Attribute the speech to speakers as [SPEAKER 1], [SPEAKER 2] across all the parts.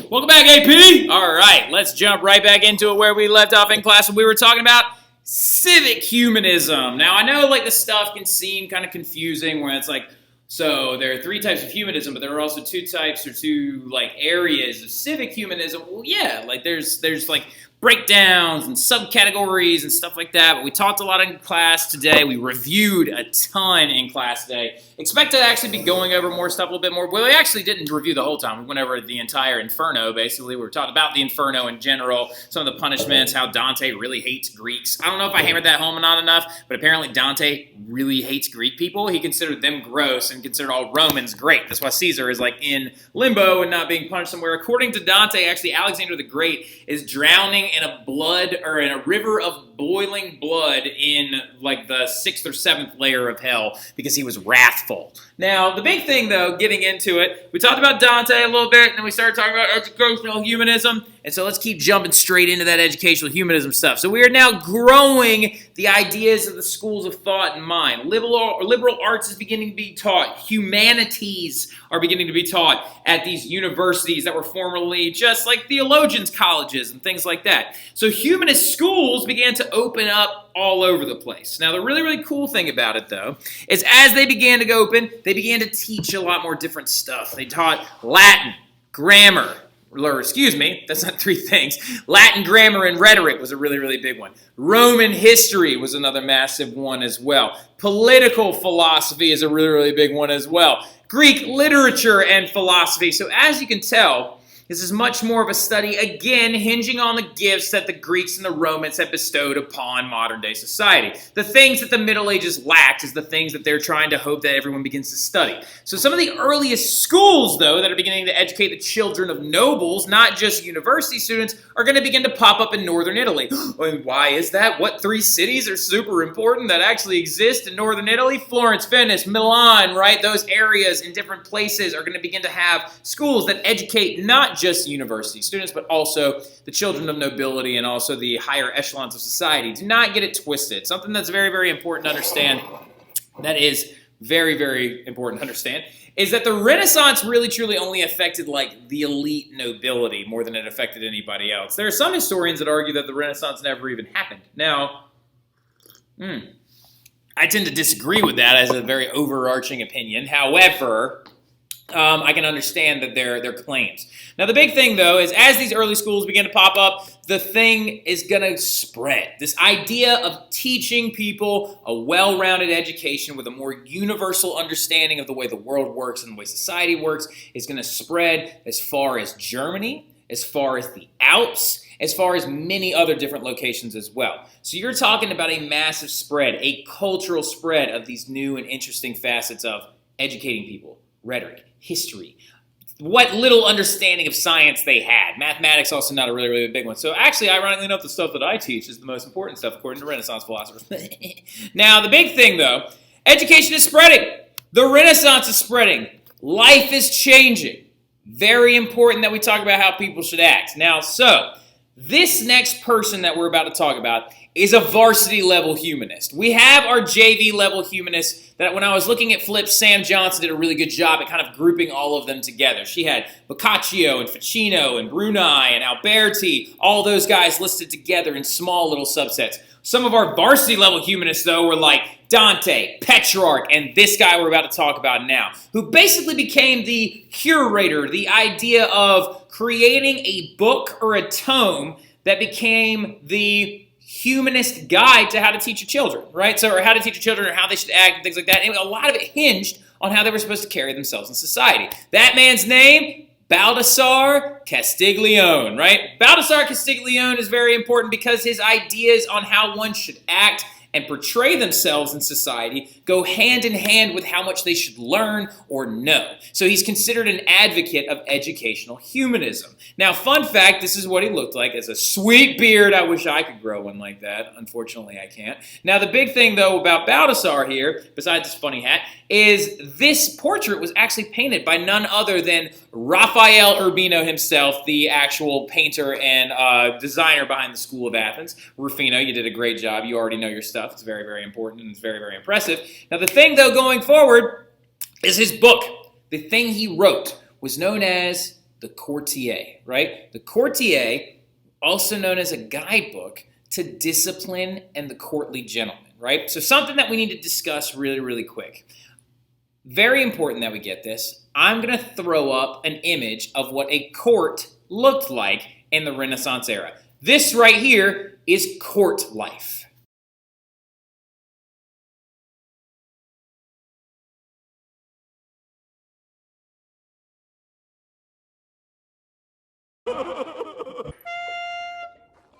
[SPEAKER 1] Welcome back, AP! All right, let's jump right back into it where we left off in class when we were talking about civic humanism. Now, I know like this stuff can seem kind of confusing where it's like, so there are three types of humanism, but there are also two types or two like areas of civic humanism. Well, yeah, like there's like breakdowns and subcategories and stuff like that, but we talked a lot in class today. We reviewed a ton in class today. Expect to actually be going over more stuff a little bit more. Well, we actually didn't review the whole time. We went over the entire Inferno, basically. We were talking about the Inferno in general, some of the punishments, how Dante really hates Greeks. I don't know if I hammered that home or not enough, but apparently Dante really hates Greek people. He considered them gross and considered all Romans great. That's why Caesar is like in limbo and not being punished somewhere. According to Dante, actually Alexander the Great is drowning in a river of boiling blood in like the 6th or 7th layer of hell because he was wrathful. Now, the big thing though, getting into it, we talked about Dante a little bit and then we started talking about educational humanism. And so let's keep jumping straight into that educational humanism stuff. So we are now growing the ideas of the schools of thought in mind. Liberal arts is beginning to be taught. Humanities are beginning to be taught at these universities that were formerly just like theologians' colleges and things like that. So humanist schools began to open up all over the place. Now, the really, really cool thing about it, though, is as they began to open, they began to teach a lot more different stuff. They taught Latin, grammar, or excuse me, that's not three things. Latin grammar and rhetoric was a really, really big one. Roman history was another massive one as well. Political philosophy is a really, really big one as well. Greek literature and philosophy. So as you can tell, this is much more of a study, again, hinging on the gifts that the Greeks and the Romans had bestowed upon modern-day society. The things that the Middle Ages lacked is the things that they're trying to hope that everyone begins to study. So some of the earliest schools, though, that are beginning to educate the children of nobles, not just university students, are going to begin to pop up in northern Italy. And why is that? What three cities are super important that actually exist in northern Italy? Florence, Venice, Milan, right? Those areas in different places are going to begin to have schools that educate not just university students, but also the children of nobility and also the higher echelons of society. Do not get it twisted. Something that's very, very important to understand, that is very, very important to understand, is that the Renaissance really truly only affected like the elite nobility more than it affected anybody else. There are some historians that argue that the Renaissance never even happened. Now, I tend to disagree with that as a very overarching opinion. However, I can understand that their claims. Now, the big thing, though, is as these early schools begin to pop up, the thing is going to spread. This idea of teaching people a well-rounded education with a more universal understanding of the way the world works and the way society works is going to spread as far as Germany, as far as the Alps, as far as many other different locations as well. So you're talking about a massive spread, a cultural spread of these new and interesting facets of educating people, rhetoric, history, what little understanding of science they had. Mathematics also not a really, really big one. So actually, ironically enough, the stuff that I teach is the most important stuff according to Renaissance philosophers. Now, the big thing though, education is spreading. The Renaissance is spreading. Life is changing. Very important that we talk about how people should act. Now, so this next person that we're about to talk about is a varsity level humanist. We have our JV level humanists that when I was looking at flips, Sam Johnson did a really good job at kind of grouping all of them together. She had Boccaccio and Ficino and Bruni and Alberti, all those guys listed together in small little subsets. Some of our varsity level humanists, though, were like Dante, Petrarch, and this guy we're about to talk about now, who basically became the curator, the idea of creating a book or a tome that became the humanist guide to how to teach your children, right? So, or how to teach your children or how they should act and things like that. And a lot of it hinged on how they were supposed to carry themselves in society. That man's name, Baldassare Castiglione, right? Baldassare Castiglione is very important because his ideas on how one should act and portray themselves in society go hand in hand with how much they should learn or know. So he's considered an advocate of educational humanism. Now, fun fact, this is what he looked like as a sweet beard. I wish I could grow one like that. Unfortunately, I can't. Now, the big thing, though, about Baldassare here, besides his funny hat, is this portrait was actually painted by none other than Raphael Urbino himself, the actual painter and designer behind the School of Athens. Rufino, you did a great job. You already know your stuff. It's very, very important and it's very, very impressive. Now, the thing, though, going forward is his book. The thing he wrote was known as the courtier, right? The courtier, also known as a guidebook to discipline and the courtly gentleman, right? So something that we need to discuss really, really quick. Very important that we get this. I'm going to throw up an image of what a court looked like in the Renaissance era. This right here is court life.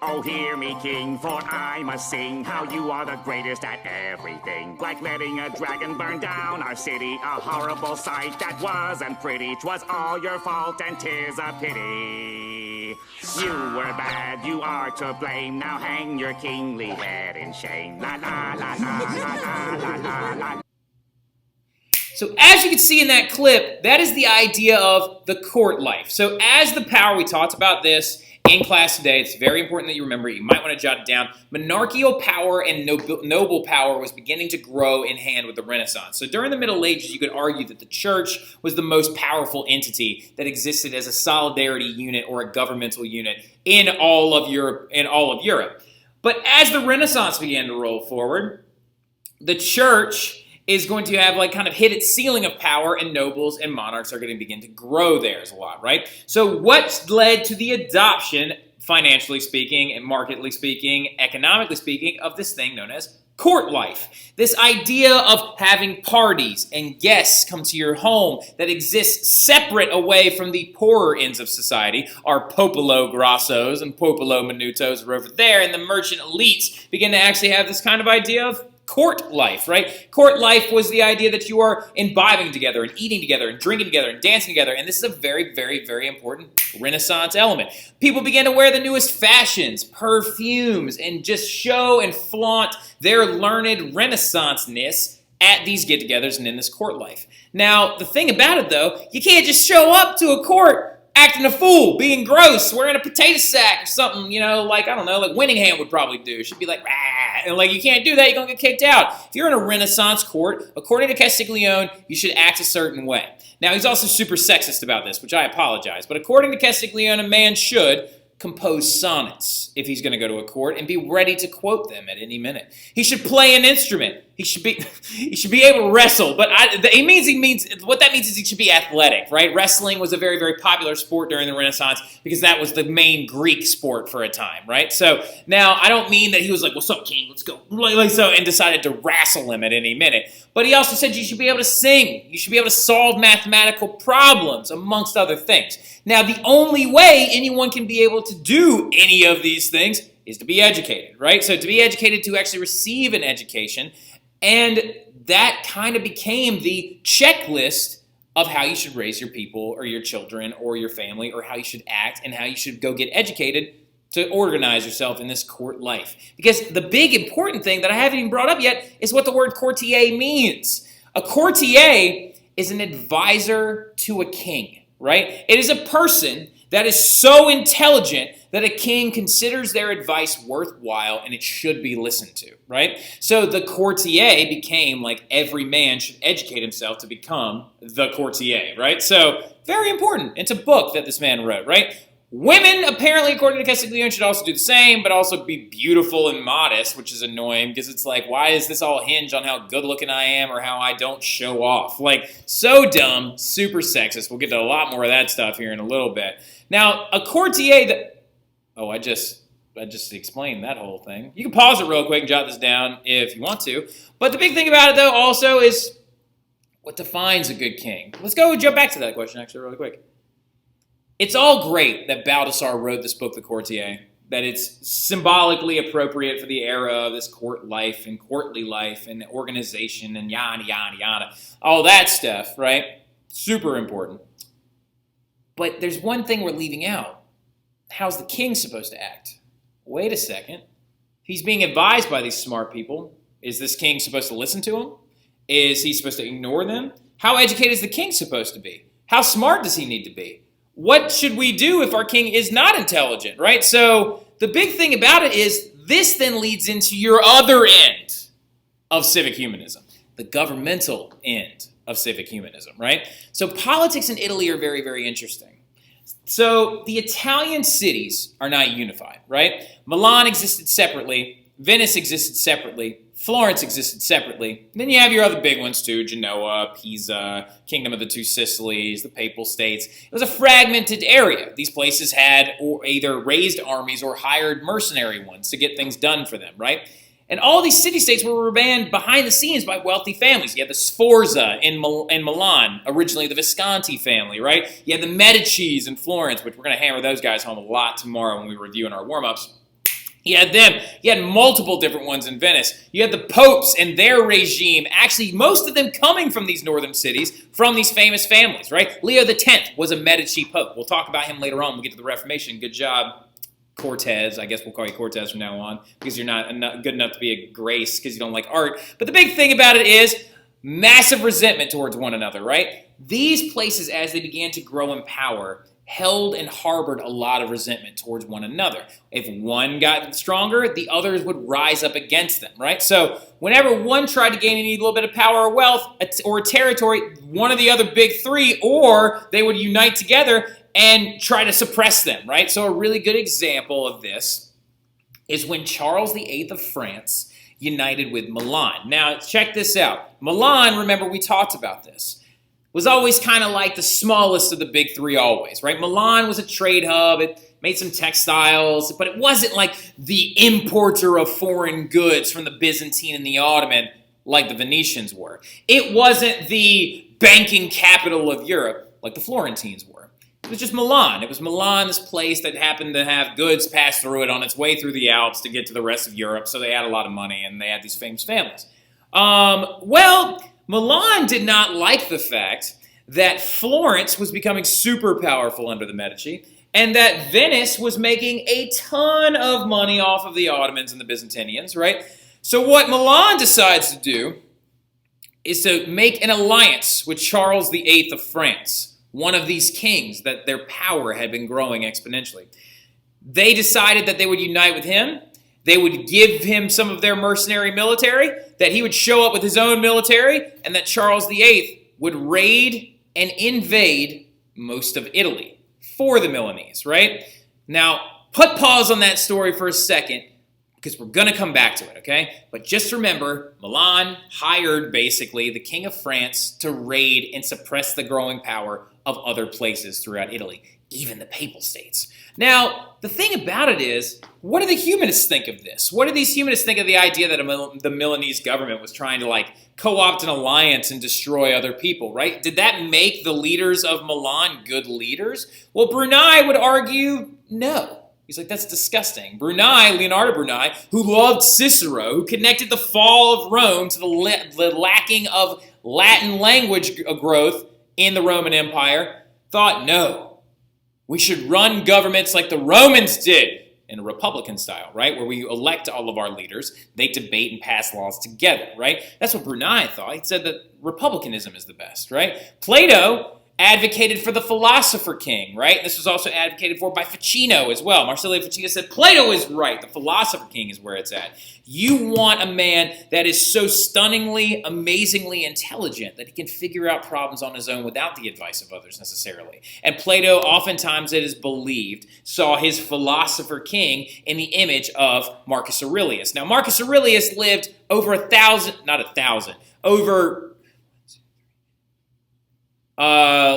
[SPEAKER 2] Oh, hear me, king, for I must sing how you are the greatest at everything. Like letting a dragon burn down our city, a horrible sight that wasn't pretty. 'Twas all your fault and 'tis a pity. You were bad, you are to blame. Now hang your kingly head in shame. La la la la la la la la la.
[SPEAKER 1] So as you can see in that clip, that is the idea of the court life. So as the power, we talked about this in class today. It's very important that you remember. You might want to jot it down. Monarchical power and noble power was beginning to grow in hand with the Renaissance. So during the Middle Ages, you could argue that the church was the most powerful entity that existed as a solidarity unit or a governmental unit in all of Europe. But as the Renaissance began to roll forward, the church is going to have kind of hit its ceiling of power, and nobles and monarchs are going to begin to grow theirs a lot, right? So what's led to the adoption, financially speaking and marketly speaking, economically speaking, of this thing known as court life? This idea of having parties and guests come to your home that exists separate away from the poorer ends of society. Our popolo grossos and popolo minutos are over there, and the merchant elites begin to actually have this kind of idea of court life, right? Court life was the idea that you are imbibing together and eating together and drinking together and dancing together. And this is a very, very, very important Renaissance element. People began to wear the newest fashions, perfumes, and just show and flaunt their learned Renaissance-ness at these get-togethers and in this court life. Now, the thing about it, though, you can't just show up to a court acting a fool, being gross, wearing a potato sack or something, like Winningham would probably do. She'd be like, rah, and you can't do that, you're going to get kicked out. If you're in a Renaissance court, according to Castiglione, you should act a certain way. Now, he's also super sexist about this, which I apologize, but according to Castiglione, a man should compose sonnets if he's going to go to a court and be ready to quote them at any minute. He should play an instrument. He should be able to wrestle. But what that means is he should be athletic, right? Wrestling was a very, very popular sport during the Renaissance because that was the main Greek sport for a time, right? So now I don't mean that he was like, "What's up, king? Let's go," and decided to wrestle him at any minute. But he also said you should be able to sing. You should be able to solve mathematical problems, amongst other things. Now, the only way anyone can be able to do any of these things is to be educated, right? So to be educated, to actually receive an education, and that kind of became the checklist of how you should raise your people or your children or your family, or how you should act and how you should go get educated to organize yourself in this court life. Because the big important thing that I haven't even brought up yet is what the word courtier means. A courtier is an advisor to a king, right? It is a person that is so intelligent that a king considers their advice worthwhile and it should be listened to, right? So the courtier became like every man should educate himself to become the courtier, right? So very important. It's a book that this man wrote, right? Women, apparently, according to Castiglione, should also do the same, but also be beautiful and modest, which is annoying because it's like, why is this all hinged on how good looking I am or how I don't show off? Like, so dumb, super sexist. We'll get to a lot more of that stuff here in a little bit. Now, a courtier that... Oh, I just explained that whole thing. You can pause it real quick and jot this down if you want to. But the big thing about it, though, also is what defines a good king? Let's go jump back to that question, actually, really quick. It's all great that Baldassare wrote this book, The Courtier, that it's symbolically appropriate for the era of this court life and courtly life and organization and yada, yada, yada. All that stuff, right? Super important. But there's one thing we're leaving out. How's the king supposed to act? Wait a second. He's being advised by these smart people. Is this king supposed to listen to him? Is he supposed to ignore them? How educated is the king supposed to be? How smart does he need to be? What should we do if our king is not intelligent, right? So the big thing about it is this then leads into your other end of civic humanism, the governmental end of civic humanism, right? So politics in Italy are very, very interesting. So the Italian cities are not unified, right? Milan existed separately. Venice existed separately. Florence existed separately. And then you have your other big ones too, Genoa, Pisa, Kingdom of the Two Sicilies, the Papal States. It was a fragmented area. These places had either raised armies or hired mercenary ones to get things done for them, right? And all these city-states were ran behind the scenes by wealthy families. You had the Sforza in Milan, originally the Visconti family, right? You had the Medicis in Florence, which we're going to hammer those guys home a lot tomorrow when we review in our warm-ups. You had them. You had multiple different ones in Venice. You had the popes and their regime, actually most of them coming from these northern cities, from these famous families, right? Leo X was a Medici pope. We'll talk about him later on. We'll get to the Reformation. Good job, Cortez. I guess we'll call you Cortez from now on because you're not good enough to be a Grace because you don't like art. But the big thing about it is massive resentment towards one another, right? These places, as they began to grow in power, held and harbored a lot of resentment towards one another. If one got stronger, the others would rise up against them, right? So whenever one tried to gain any little bit of power or wealth or territory, one of the other big three, or they would unite together and try to suppress them, right? So a really good example of this is when Charles VIII of France united with Milan. Now, check this out. Milan, remember we talked about this, was always kind of like the smallest of the big three always, right? Milan was a trade hub. It made some textiles, but it wasn't like the importer of foreign goods from the Byzantine and the Ottoman like the Venetians were. It wasn't the banking capital of Europe like the Florentines were. It was just Milan. It was Milan, this place that happened to have goods pass through it on its way through the Alps to get to the rest of Europe, so they had a lot of money, and they had these famous families. Well, Milan did not like the fact that Florence was becoming super powerful under the Medici and that Venice was making a ton of money off of the Ottomans and the Byzantinians, right? So what Milan decides to do is to make an alliance with Charles VIII of France, one of these kings that their power had been growing exponentially. They decided that they would unite with him. They would give him some of their mercenary military, that he would show up with his own military, and that Charles VIII would raid and invade most of Italy for the Milanese, right? Now, put pause on that story for a second, because we're going to come back to it, okay? But just remember, Milan hired, basically, the King of France to raid and suppress the growing power of other places throughout Italy, even the Papal States. Now, the thing about it is, what do the humanists think of this? What do these humanists think of the idea that the Milanese government was trying to, like, co-opt an alliance and destroy other people, right? Did that make the leaders of Milan good leaders? Well, Bruni would argue no. He's like, that's disgusting. Bruni, Leonardo Bruni, who loved Cicero, who connected the fall of Rome to the lacking of Latin language growth in the Roman Empire, thought, no, we should run governments like the Romans did, in a republican style, right? Where we elect all of our leaders, they debate and pass laws together, right? That's what Bruni thought. He said that republicanism is the best, right? Plato advocated for the philosopher king, right? This was also advocated for by Ficino as well. Marsilio Ficino said, Plato is right. The philosopher king is where it's at. You want a man that is so stunningly, amazingly intelligent that he can figure out problems on his own without the advice of others necessarily. And Plato, oftentimes it is believed, saw his philosopher king in the image of Marcus Aurelius. Now, Marcus Aurelius lived over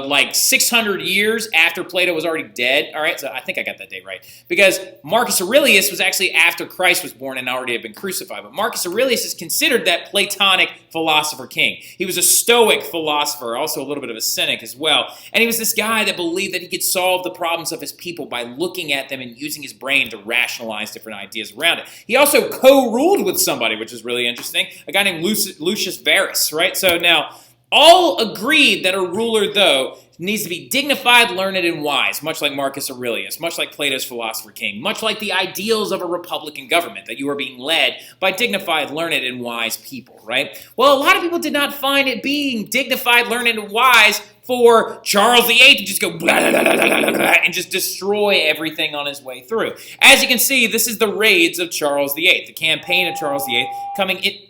[SPEAKER 1] like 600 years after Plato was already dead. All right, so I think I got that date right. Because Marcus Aurelius was actually after Christ was born and already had been crucified. But Marcus Aurelius is considered that Platonic philosopher king. He was a Stoic philosopher, also a little bit of a cynic as well. And he was this guy that believed that he could solve the problems of his people by looking at them and using his brain to rationalize different ideas around it. He also co-ruled with somebody, which is really interesting, a guy named Lucius Verus, right? So now, all agreed that a ruler, though, needs to be dignified, learned, and wise, much like Marcus Aurelius, much like Plato's philosopher king, much like the ideals of a republican government, that you are being led by dignified, learned, and wise people, right? Well, a lot of people did not find it being dignified, learned, and wise for Charles VIII to just go blah, blah, blah, blah, blah, blah, and just destroy everything on his way through. As you can see, this is the raids of Charles VIII, the campaign of Charles VIII coming in.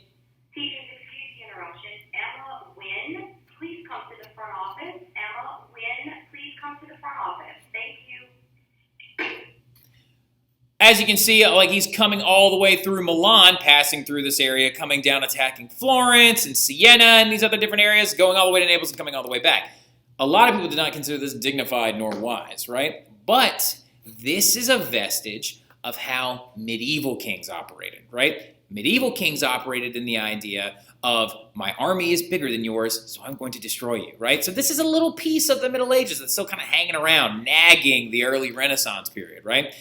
[SPEAKER 1] as you can see, like he's coming all the way through Milan, passing through this area, coming down, attacking Florence and Siena and these other different areas, going all the way to Naples and coming all the way back. A lot of people did not consider this dignified nor wise, right? But this is a vestige of how medieval kings operated, right? Medieval kings operated in the idea of my army is bigger than yours, so I'm going to destroy you, right? So this is a little piece of the Middle Ages that's still kind of hanging around, nagging the early Renaissance period, right?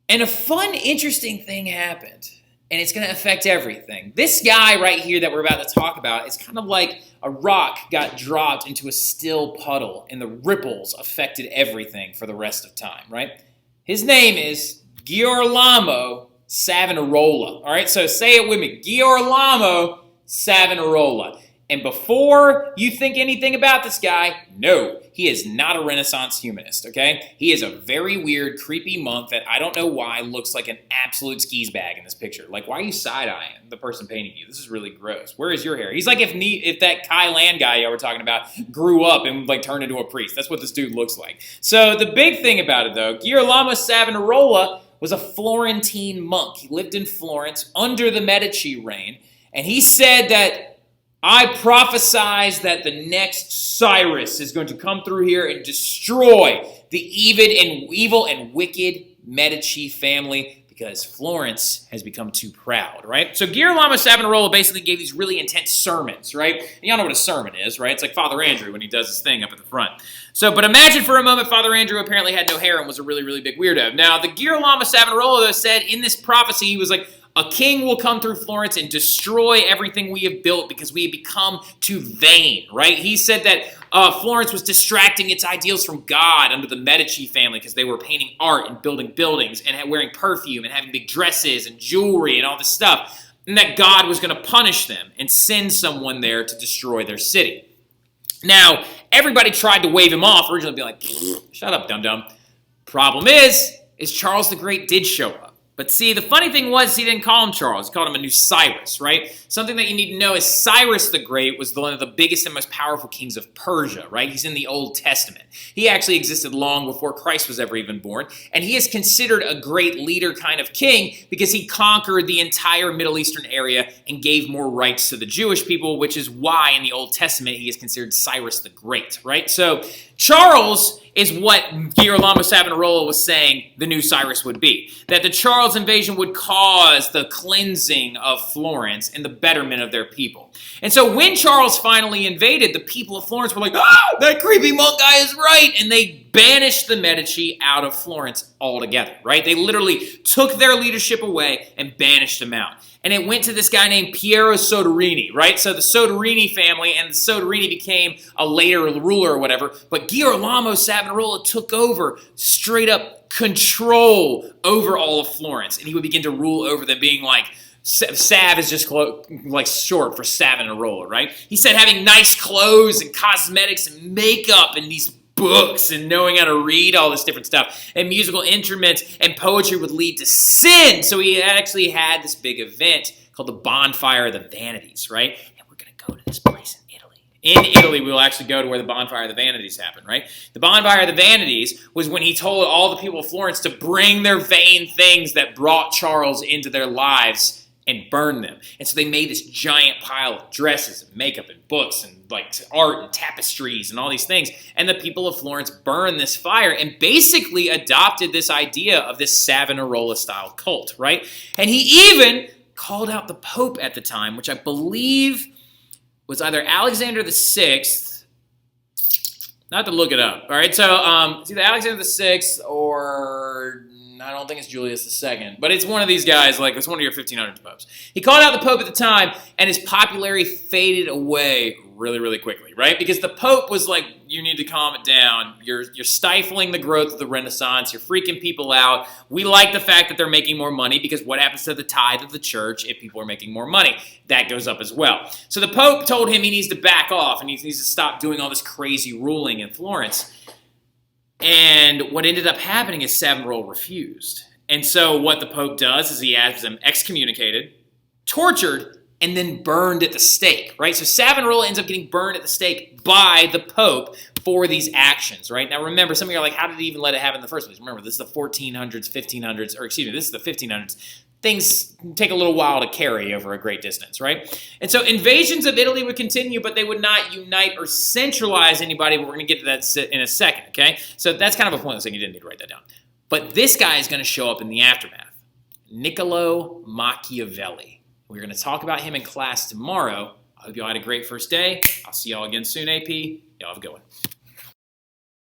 [SPEAKER 1] And a fun, interesting thing happened, and it's going to affect everything. This guy right here that we're about to talk about is kind of like a rock got dropped into a still puddle, and the ripples affected everything for the rest of time, right? His name is Girolamo Savonarola, all right? So say it with me, Girolamo Savonarola. And before you think anything about this guy, no, he is not a Renaissance humanist, okay? He is a very weird, creepy monk that I don't know why looks like an absolute skis bag in this picture. Like, why are you side-eyeing the person painting you? This is really gross. Where is your hair? He's like if that Kai Lan guy you were talking about grew up and like turned into a priest. That's what this dude looks like. So the big thing about it, though, Girolamo Savonarola was a Florentine monk. He lived in Florence under the Medici reign, and he said that I prophesize that the next Cyrus is going to come through here and destroy the evil and wicked Medici family because Florence has become too proud, right? So Girolamo Savonarola basically gave these really intense sermons, right? And y'all know what a sermon is, right? It's like Father Andrew when he does his thing up at the front. So, but imagine for a moment Father Andrew apparently had no hair and was a really, really big weirdo. Now, the Girolamo Savonarola, though, said in this prophecy, he was like, a king will come through Florence and destroy everything we have built because we have become too vain, right? He said that Florence was distracting its ideals from God under the Medici family because they were painting art and building buildings and wearing perfume and having big dresses and jewelry and all this stuff, and that God was going to punish them and send someone there to destroy their city. Now, everybody tried to wave him off, originally being like, shut up, dum-dum. Problem is Charles the Great did show up. But see, the funny thing was he didn't call him Charles. He called him a new Cyrus, right? Something that you need to know is Cyrus the Great was one of the biggest and most powerful kings of Persia, right? He's in the Old Testament. He actually existed long before Christ was ever even born. And he is considered a great leader kind of king because he conquered the entire Middle Eastern area and gave more rights to the Jewish people, which is why in the Old Testament he is considered Cyrus the Great, right? So Charles is what Girolamo Savonarola was saying the new Cyrus would be. That the Charles invasion would cause the cleansing of Florence and the betterment of their people. And so when Charles finally invaded, the people of Florence were like, ah, that creepy monk guy is right. And they banished the Medici out of Florence altogether, right? They literally took their leadership away and banished them out. And it went to this guy named Piero Soderini, right? So the Soderini family, and the Soderini became a later ruler or whatever, but Girolamo Savonarola took over straight up control over all of Florence, and he would begin to rule over them, being like, Sav is just like short for Savonarola, right? He said having nice clothes and cosmetics and makeup and these books and knowing how to read all this different stuff and musical instruments and poetry would lead to sin. So he actually had this big event called the Bonfire of the Vanities, right? And we're going to go to this place in Italy. In Italy, we will actually go to where the Bonfire of the Vanities happened, right? The Bonfire of the Vanities was when he told all the people of Florence to bring their vain things that brought Charles into their lives and burn them. And so they made this giant pile of dresses and makeup and books and like art and tapestries and all these things. And the people of Florence burned this fire and basically adopted this idea of this Savonarola-style cult, right? And he even called out the Pope at the time, which I believe was either Alexander VI. Not to look it up, all right? So it's either Alexander VI or I don't think it's Julius II, but it's one of these guys, like it's one of your 1500s popes. He called out the Pope at the time, and his popularity faded away really, really quickly, right? Because the Pope was like, you need to calm it down. You're stifling the growth of the Renaissance. You're freaking people out. We like the fact that they're making more money because what happens to the tithe of the church if people are making more money? That goes up as well. So the Pope told him he needs to back off and he needs to stop doing all this crazy ruling in Florence. And what ended up happening is Savonarola refused. And so what the Pope does is he has him excommunicated, tortured, and then burned at the stake, right? So Savonarola ends up getting burned at the stake by the Pope for these actions, right? Now remember, some of you are like, how did he even let it happen in the first place? Remember, this is the 1400s, 1500s, or excuse me, this is the 1500s. Things take a little while to carry over a great distance, right? And so invasions of Italy would continue, but they would not unite or centralize anybody. We're going to get to that in a second, okay? So that's kind of a pointless thing. You didn't need to write that down. But this guy is going to show up in the aftermath. Niccolo Machiavelli. We're going to talk about him in class tomorrow. I hope you all had a great first day. I'll see y'all again soon, AP. Y'all have a good one.